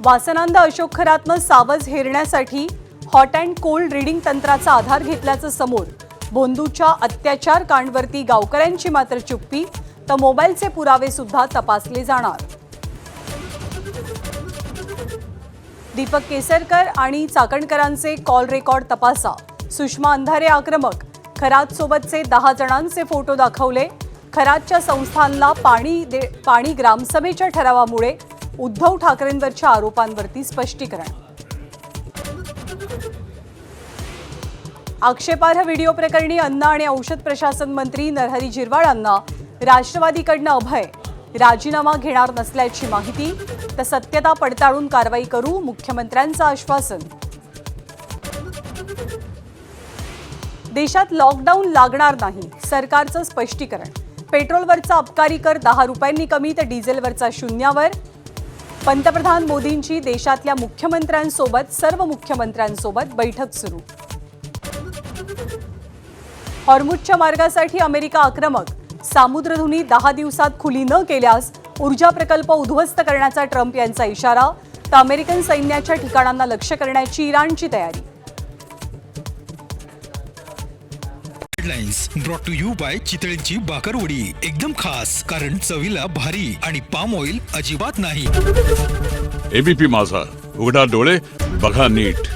वासनांद अशोक खरातनं सावज हेरण्यासाठी हॉट अँड कोल्ड रीडिंग तंत्राचा आधार घेतल्याचं समोर. भोंदूच्या अत्याचार कांडवरती गावकऱ्यांची मात्र चुप्पी, तर मोबाईलचे पुरावे सुद्धा तपासले जाणार. दीपक केसरकर आणि चाकणकरांचे कॉल रेकॉर्ड तपासा. सुषमा अंधारे आक्रमक. खरात सोबतचे 10 जणांचे फोटो दाखवले. खरातच्या संस्थानला पाणी ग्रामसभेच्या ठरावामुळे उद्धव ठाकरेंवरच्या आरोपांवरती स्पष्टीकरण. आक्षेपार्ह व्हिडिओ प्रकरणी अन्न आणि औषध प्रशासन मंत्री नरहरी झिरवाळांना राष्ट्रवादीकडनं अभय. राजीनामा घेणार नसल्याची माहिती, तर सत्यता पडताळून कारवाई करू, मुख्यमंत्र्यांचं आश्वासन. देशात लॉकडाऊन लागणार नाही, सरकारचं स्पष्टीकरण. पेट्रोलवरचा अबकारी कर 10 रुपयांनी कमी, तर डिझेलवरचा शून्यावर. पंतप्रधान मोदींची देशातल्या मुख्यमंत्र्यांसोबत सर्व मुख्यमंत्र्यांसोबत बैठक सुरू. हॉर्मुझच्या मार्गासाठी अमेरिका आक्रमक. सामुद्रधुनी 10 दिवसात खुली न केल्यास ऊर्जा प्रकल्प उद्ध्वस्त करण्याचा ट्रम्प यांचा इशारा, तर अमेरिकन सैन्याच्या ठिकाणांना लक्ष्य करण्याची इराणची तयारी. Headlines brought to you by चितळेंची बाकरवडी. एकदम खास, कारण चवीला भारी आणि पाम ऑइल अजिबात नाही. एबीपी माझा, उघडा डोळे बघा नीट.